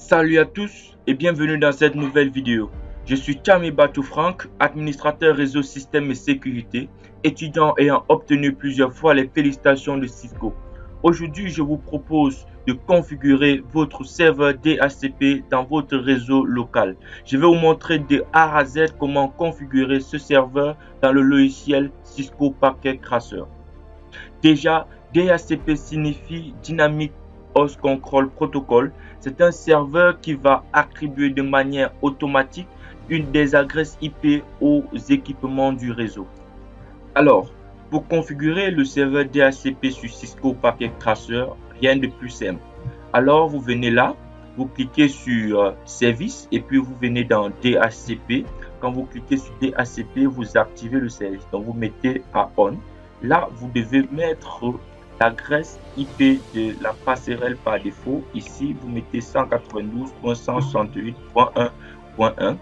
Salut à tous et bienvenue dans cette nouvelle vidéo. Je suis Chami Batou Franck, administrateur réseau système et sécurité, étudiant ayant obtenu plusieurs fois les félicitations de Cisco. Aujourd'hui, je vous propose de configurer votre serveur DHCP dans votre réseau local. Je vais vous montrer de A à Z comment configurer ce serveur dans le logiciel Cisco Packet Tracer. Déjà, DHCP signifie Dynamic Host Control Protocol. C'est un serveur qui va attribuer de manière automatique une des adresses IP aux équipements du réseau. Alors, pour configurer le serveur DHCP sur Cisco Packet Tracer, rien de plus simple. Alors, vous venez là, vous cliquez sur Service et puis vous venez dans DHCP. Quand vous cliquez sur DHCP, vous activez le service. Donc, vous mettez à On. Là, vous devez mettre l'adresse IP de la passerelle par défaut. Ici, vous mettez 192.168.1.1.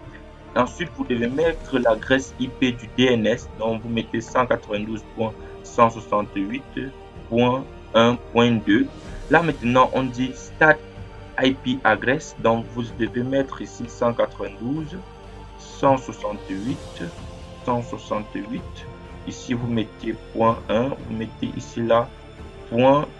Ensuite, vous devez mettre l'adresse IP du DNS. Donc, vous mettez 192.168.1.2. Là, maintenant, on dit Start IP Address. Donc, vous devez mettre ici 192.168.168. Ici, vous mettez .1, vous mettez ici là .5.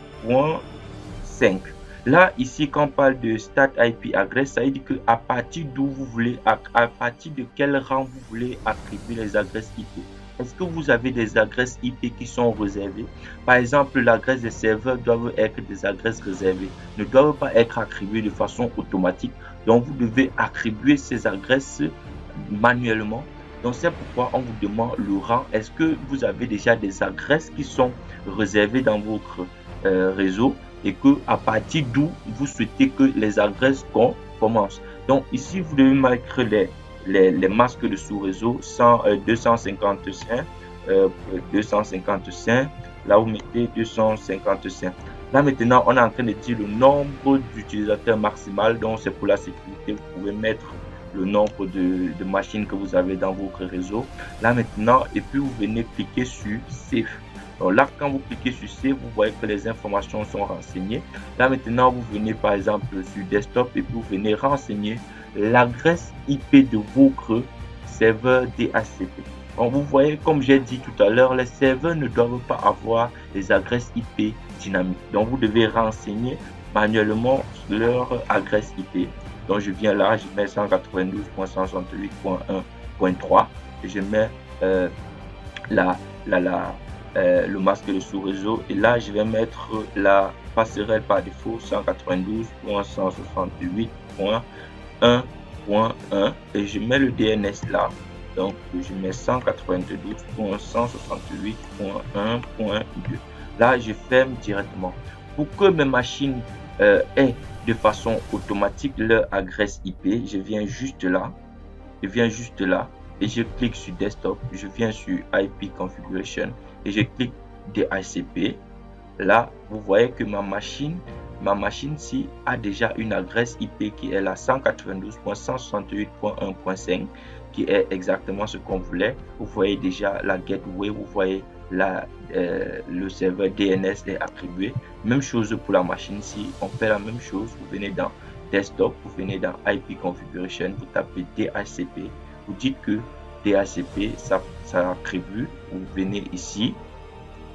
Là, ici, quand on parle de Start IP Address, ça veut dire qu'à partir d'où vous voulez, à partir de quel rang vous voulez attribuer les adresses IP. Est-ce que vous avez des adresses IP qui sont réservées? Par exemple, l'adresse des serveurs doivent être des adresses réservées, ne doivent pas être attribuées de façon automatique. Donc, vous devez attribuer ces adresses manuellement. Donc, c'est pourquoi on vous demande le rang. Est-ce que vous avez déjà des adresses qui sont réservées dans votre réseau et que à partir d'où vous souhaitez que les adresses commencent. Donc, ici, vous devez mettre les masques de sous-réseau 255. Là, vous mettez 255. Là, maintenant, on est en train de dire le nombre d'utilisateurs maximal. Donc, c'est pour la sécurité. Vous pouvez mettre le nombre de machines que vous avez dans votre réseau. Là maintenant, et puis vous venez cliquer sur Save. Donc là, quand vous cliquez sur Save, vous voyez que les informations sont renseignées. Là maintenant, vous venez par exemple sur Desktop et puis vous venez renseigner l'adresse IP de votre serveur DHCP. Donc vous voyez, comme j'ai dit tout à l'heure, les serveurs ne doivent pas avoir les adresses IP dynamiques. Donc vous devez renseigner manuellement leur adresse IP. Donc je viens là, je mets 192.168.1.3 et je mets le masque de sous-réseau et là je vais mettre la passerelle par défaut 192.168.1.1 et je mets le DNS là. Donc je mets 192.168.1.2. Là je ferme directement pour que mes machines aient de façon automatique leur adresse IP. Je viens juste là et je clique sur Desktop, je viens sur IP Configuration et je clique DHCP. Là vous voyez que ma machine-ci a déjà une adresse IP qui est la 192.168.1.5 qui est exactement ce qu'on voulait. Vous voyez déjà la gateway, vous voyez le serveur DNS est attribué. Même chose pour la machine. Si on fait la même chose, vous venez dans Desktop, vous venez dans IP Configuration, vous tapez DHCP, vous dites que DHCP ça attribue. Vous venez ici,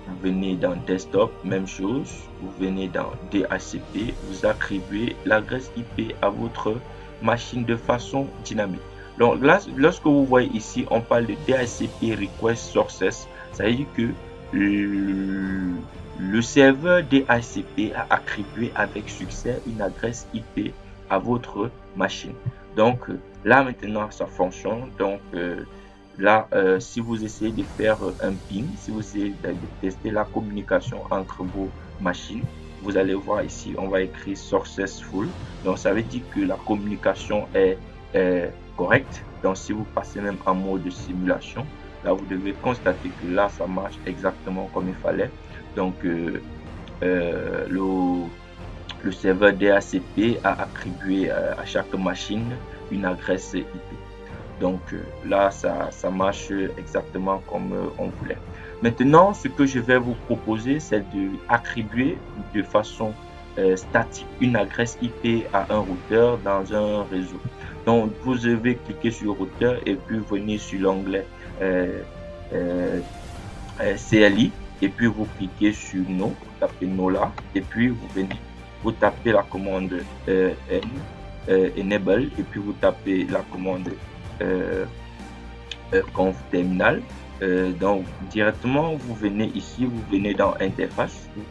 vous venez dans Desktop, même chose, vous venez dans DHCP, vous attribuez l'adresse IP à votre machine de façon dynamique. Donc là, lorsque vous voyez ici, on parle de DHCP Request Sources. Ça veut dire que le serveur DHCP a attribué avec succès une adresse IP à votre machine. Donc là maintenant ça fonctionne. Donc là si vous essayez de faire un ping, si vous essayez de tester la communication entre vos machines, vous allez voir ici on va écrire successful. Donc ça veut dire que la communication est correcte. Donc si vous passez même en mode de simulation, là vous devez constater que là ça marche exactement comme il fallait. Donc le serveur DHCP a attribué à chaque machine une adresse IP. Donc là ça marche exactement comme on voulait. Maintenant ce que je vais vous proposer, c'est de attribuer de façon statique, une adresse IP à un routeur dans un réseau. Donc, vous devez cliquer sur routeur et puis venir sur l'onglet CLI et puis vous cliquez sur No, vous tapez No là et puis vous venez, vous tapez la commande Enable et puis vous tapez la commande conf terminal. Donc directement vous venez ici, vous venez dans interface, vous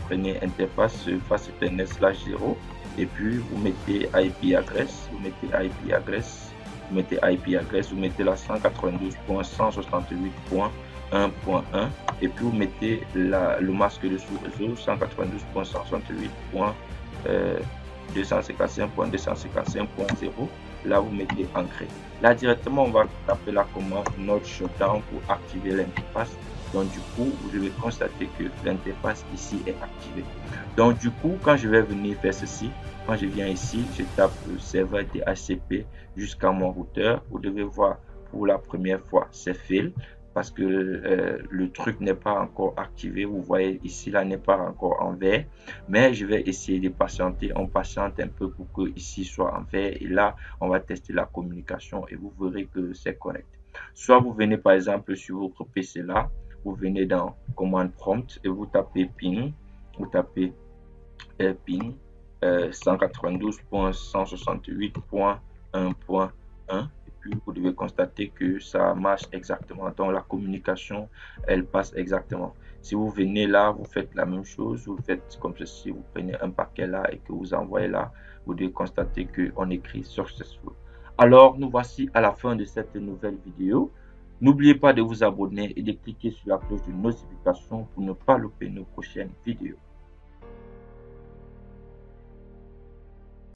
prenez interface face Ethernet/0 et puis vous mettez IP adresse, vous mettez IP adresse, vous mettez IP adresse, vous mettez la 192.168.1.1 et puis vous mettez le masque de sous-réseau 192.168.255.255.0. Là vous mettez ancré. Là directement on va taper la commande node shutdown pour activer l'interface. Donc du coup vous devez constater que l'interface ici est activée. Donc du coup quand je vais venir faire ceci, quand je viens ici, je tape le serveur DHCP jusqu'à mon routeur. Vous devez voir pour la première fois c'est fail parce que le truc n'est pas encore activé. Vous voyez ici là n'est pas encore en vert, mais je vais essayer de patienter. On patiente un peu pour que ici soit en vert et là on va tester la communication et vous verrez que c'est correct. Soit vous venez par exemple sur votre PC là, vous venez dans commande prompt et vous tapez ping, vous tapez ping 192.168.1.1 et puis vous devez constater que ça marche exactement. Donc la communication elle passe exactement. Si vous venez là, vous faites la même chose, vous faites comme ceci, vous prenez un paquet là et que vous envoyez là, vous devez constater qu'on écrit successful. Alors nous voici à la fin de cette nouvelle vidéo. N'oubliez pas de vous abonner et de cliquer sur la cloche de notification pour ne pas louper nos prochaines vidéos.